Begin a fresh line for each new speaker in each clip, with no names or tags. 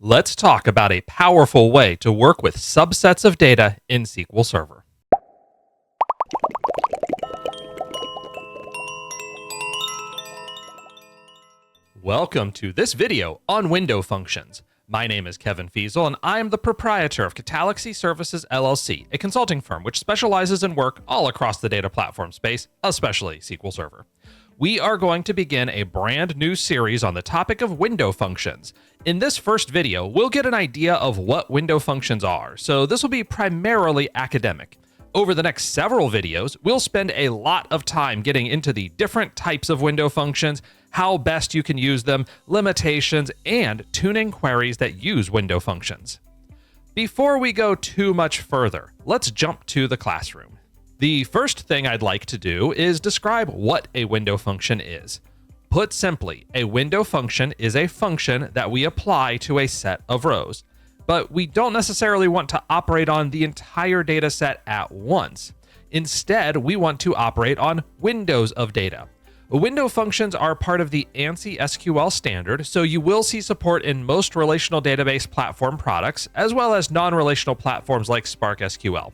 Let's talk about a powerful way to work with subsets of data in SQL Server. Welcome to this video on window functions. My name is Kevin Fiesel, and I am the proprietor of Galaxy Services LLC, a consulting firm which specializes in work all across the data platform space, especially SQL Server. We are going to begin a brand new series on the topic of window functions. In this first video, we'll get an idea of what window functions are, so this will be primarily academic. Over the next several videos, we'll spend a lot of time getting into the different types of window functions, how best you can use them, limitations, and tuning queries that use window functions. Before we go too much further, let's jump to the classroom. The first thing I'd like to do is describe what a window function is. Put simply, a window function is a function that we apply to a set of rows, but we don't necessarily want to operate on the entire data set at once. Instead, we want to operate on windows of data. Window functions are part of the ANSI SQL standard, so you will see support in most relational database platform products, as well as non-relational platforms like Spark SQL.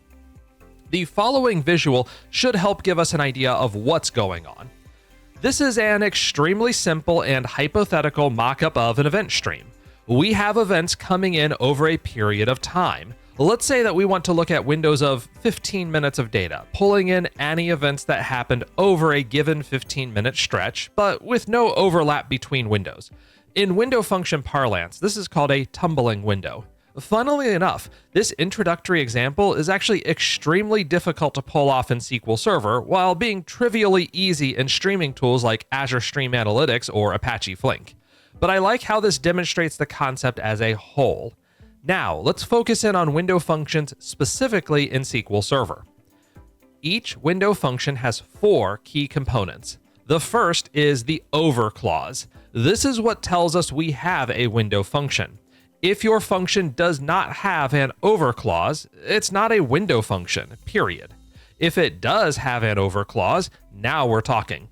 The following visual should help give us an idea of what's going on. This is an extremely simple and hypothetical mock-up of an event stream. We have events coming in over a period of time. Let's say that we want to look at windows of 15 minutes of data, pulling in any events that happened over a given 15-minute stretch, but with no overlap between windows. In window function parlance, this is called a tumbling window. Funnily enough, this introductory example is actually extremely difficult to pull off in SQL Server, while being trivially easy in streaming tools like Azure Stream Analytics or Apache Flink. But I like how this demonstrates the concept as a whole. Now, let's focus in on window functions specifically in SQL Server. Each window function has 4 key components. The first is the over clause. This is what tells us we have a window function. If your function does not have an over clause, it's not a window function, period. If it does have an over clause, now we're talking.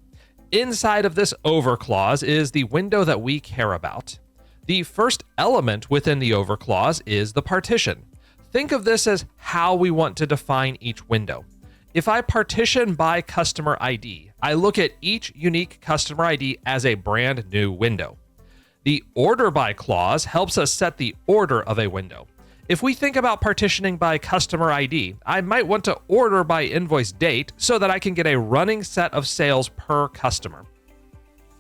Inside of this over clause is the window that we care about. The first element within the over clause is the partition. Think of this as how we want to define each window. If I partition by customer ID, I look at each unique customer ID as a brand new window. The order by clause helps us set the order of a window. If we think about partitioning by customer ID, I might want to order by invoice date so that I can get a running set of sales per customer.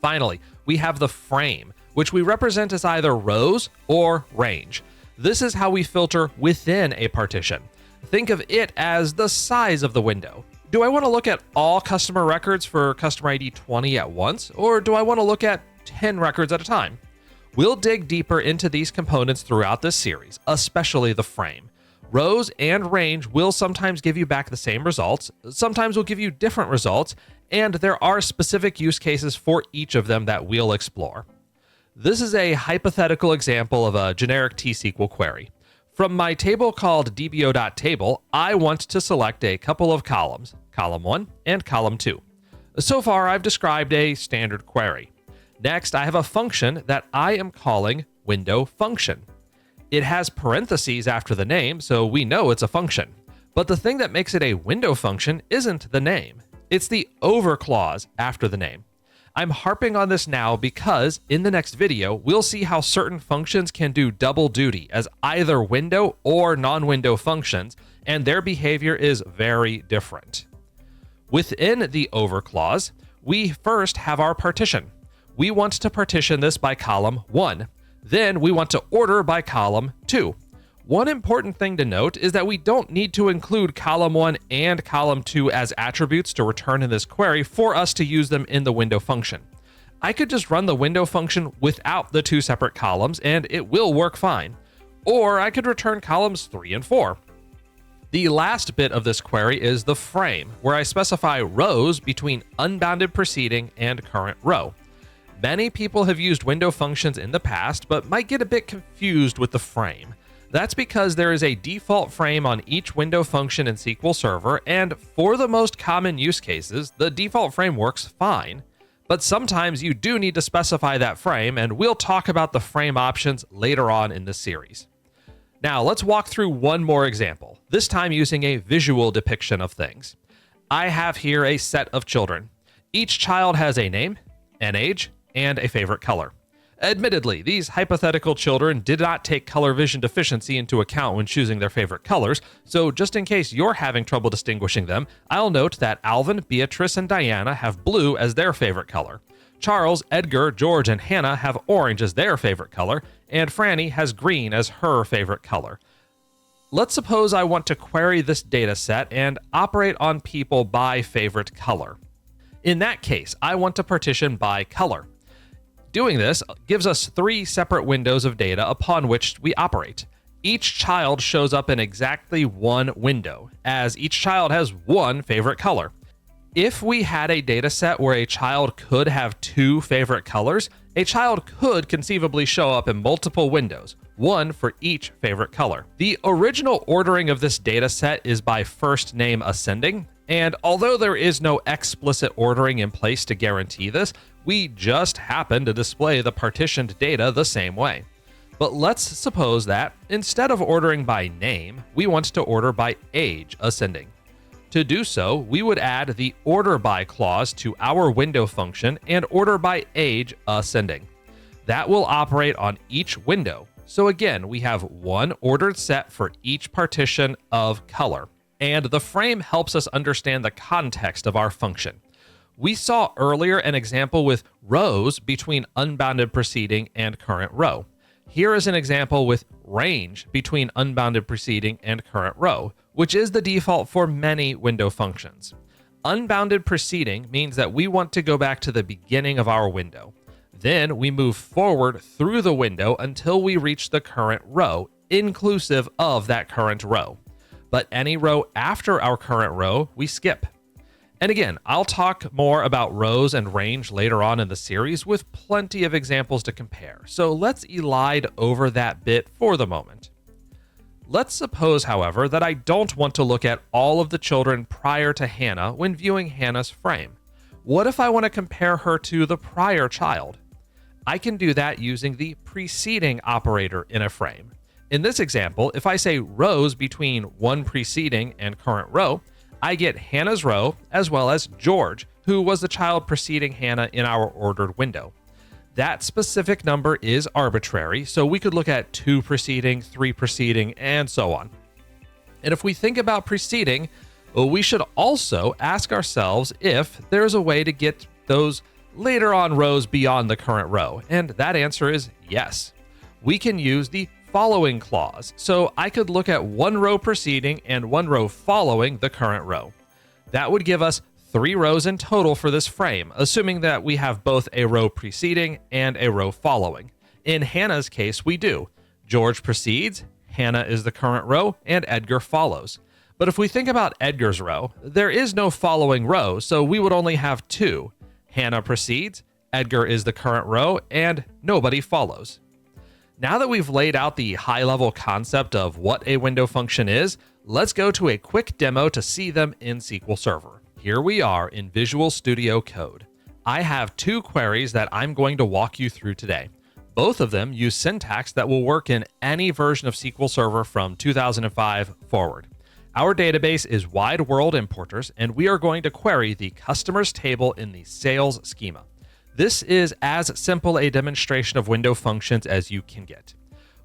Finally, we have the frame, which we represent as either rows or range. This is how we filter within a partition. Think of it as the size of the window. Do I want to look at all customer records for customer ID 20 at once, or do I want to look at 10 records at a time? We'll dig deeper into these components throughout this series, especially the frame. Rows and range will sometimes give you back the same results, sometimes will give you different results, and there are specific use cases for each of them that we'll explore. This is a hypothetical example of a generic T-SQL query. From my table called dbo.table, I want to select a couple of columns, column 1 and column 2. So far, I've described a standard query. Next, I have a function that I am calling window function. It has parentheses after the name, so we know it's a function. But the thing that makes it a window function isn't the name. It's the over clause after the name. I'm harping on this now because in the next video, we'll see how certain functions can do double duty as either window or non-window functions, and their behavior is very different. Within the over clause, we first have our partition. We want to partition this by column 1. Then we want to order by column 2. One important thing to note is that we don't need to include column 1 and column 2 as attributes to return in this query for us to use them in the window function. I could just run the window function without the 2 separate columns and it will work fine. Or I could return columns 3 and 4. The last bit of this query is the frame, where I specify rows between unbounded preceding and current row. Many people have used window functions in the past, but might get a bit confused with the frame. That's because there is a default frame on each window function in SQL Server, and for the most common use cases, the default frame works fine. But sometimes you do need to specify that frame, and we'll talk about the frame options later on in this series. Now let's walk through one more example, this time using a visual depiction of things. I have here a set of children. Each child has a name, an age, and a favorite color. Admittedly, these hypothetical children did not take color vision deficiency into account when choosing their favorite colors, so just in case you're having trouble distinguishing them, I'll note that Alvin, Beatrice, and Diana have blue as their favorite color. Charles, Edgar, George, and Hannah have orange as their favorite color, and Franny has green as her favorite color. Let's suppose I want to query this data set and operate on people by favorite color. In that case, I want to partition by color. Doing this gives us 3 separate windows of data upon which we operate. Each child shows up in exactly one window, as each child has one favorite color. If we had a data set where a child could have 2 favorite colors, a child could conceivably show up in multiple windows, one for each favorite color. The original ordering of this data set is by first name ascending, and although there is no explicit ordering in place to guarantee this, we just happen to display the partitioned data the same way. But let's suppose that, instead of ordering by name, we want to order by age ascending. To do so, we would add the order by clause to our window function and order by age ascending. That will operate on each window. So again, we have one ordered set for each partition of color. And the frame helps us understand the context of our function. We saw earlier an example with rows between unbounded preceding and current row. Here is an example with range between unbounded preceding and current row, which is the default for many window functions. Unbounded preceding means that we want to go back to the beginning of our window. Then we move forward through the window until we reach the current row, inclusive of that current row. But any row after our current row, we skip. And again, I'll talk more about rows and range later on in the series with plenty of examples to compare, so let's elide over that bit for the moment. Let's suppose, however, that I don't want to look at all of the children prior to Hannah when viewing Hannah's frame. What if I want to compare her to the prior child? I can do that using the preceding operator in a frame. In this example, if I say rows between one preceding and current row, I get Hannah's row as well as George, who was the child preceding Hannah in our ordered window. That specific number is arbitrary, so we could look at 2 preceding, 3 preceding, and so on. And if we think about preceding, well, we should also ask ourselves if there's a way to get those later on rows beyond the current row, and that answer is yes. We can use the following clause, so I could look at one row preceding and one row following the current row. That would give us 3 rows in total for this frame, assuming that we have both a row preceding and a row following. In Hannah's case, we do. George precedes, Hannah is the current row, and Edgar follows. But if we think about Edgar's row, there is no following row, so we would only have 2. Hannah precedes, Edgar is the current row, and nobody follows. Now that we've laid out the high-level concept of what a window function is, let's go to a quick demo to see them in SQL Server. Here we are in Visual Studio Code. I have 2 queries that I'm going to walk you through today. Both of them use syntax that will work in any version of SQL Server from 2005 forward. Our database is Wide World Importers, and we are going to query the customers table in the sales schema. This is as simple a demonstration of window functions as you can get.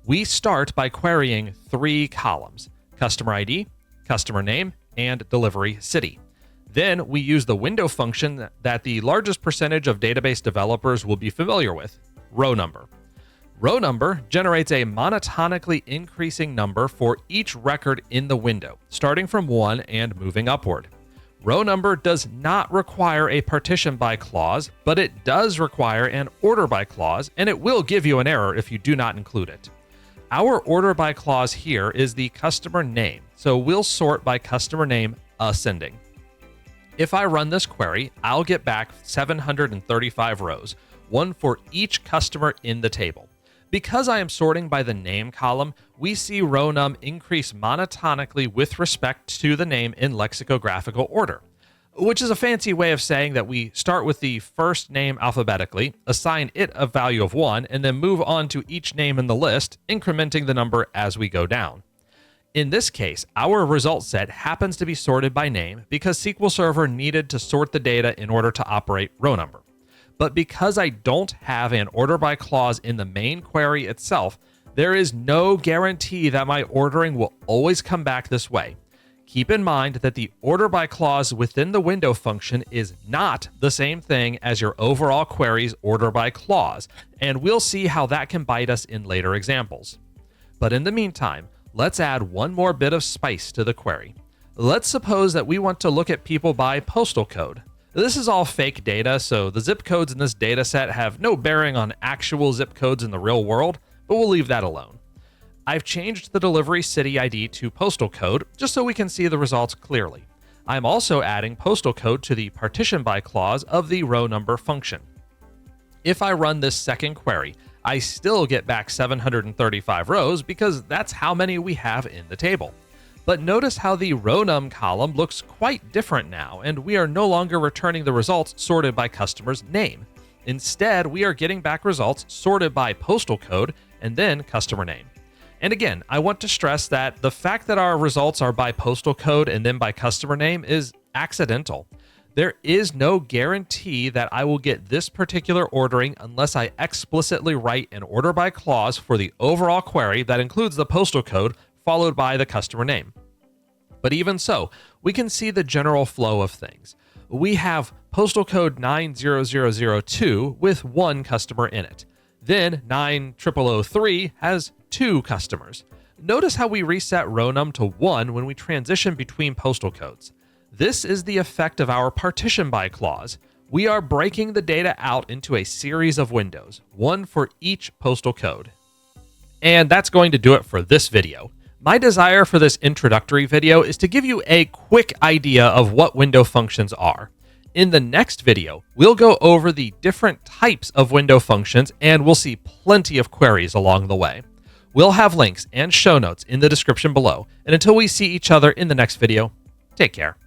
We start by querying 3 columns: customer ID, customer name, and delivery city. Then we use the window function that the largest percentage of database developers will be familiar with, row number. Row number generates a monotonically increasing number for each record in the window, starting from 1 and moving upward. Row number does not require a partition by clause, but it does require an order by clause, and it will give you an error if you do not include it. Our order by clause here is the customer name, so we'll sort by customer name ascending. If I run this query, I'll get back 735 rows, one for each customer in the table. Because I am sorting by the name column, we see row num increase monotonically with respect to the name in lexicographical order. which is a fancy way of saying that we start with the first name alphabetically, assign it a value of 1, and then move on to each name in the list, incrementing the number as we go down. In this case, our result set happens to be sorted by name because SQL Server needed to sort the data in order to operate row number. But because I don't have an order by clause in the main query itself, there is no guarantee that my ordering will always come back this way. Keep in mind that the order by clause within the window function is not the same thing as your overall query's order by clause, and we'll see how that can bite us in later examples. But in the meantime, let's add one more bit of spice to the query. Let's suppose that we want to look at people by postal code. This is all fake data, so the zip codes in this data set have no bearing on actual zip codes in the real world, but we'll leave that alone. I've changed the delivery city ID to postal code just so we can see the results clearly. I'm also adding postal code to the partition by clause of the row number function. If I run this second query, I still get back 735 rows because that's how many we have in the table. But notice how the row num column looks quite different now, and we are no longer returning the results sorted by customer's name. Instead, we are getting back results sorted by postal code and then customer name. And again, I want to stress that the fact that our results are by postal code and then by customer name is accidental. There is no guarantee that I will get this particular ordering unless I explicitly write an order by clause for the overall query that includes the postal code followed by the customer name. But even so, we can see the general flow of things. We have postal code 90002 with one customer in it. Then 90003 has 2 customers. Notice how we reset row num to 1 when we transition between postal codes. This is the effect of our partition by clause. We are breaking the data out into a series of windows, one for each postal code. And that's going to do it for this video. My desire for this introductory video is to give you a quick idea of what window functions are. In the next video, we'll go over the different types of window functions and we'll see plenty of queries along the way. We'll have links and show notes in the description below. And until we see each other in the next video, take care.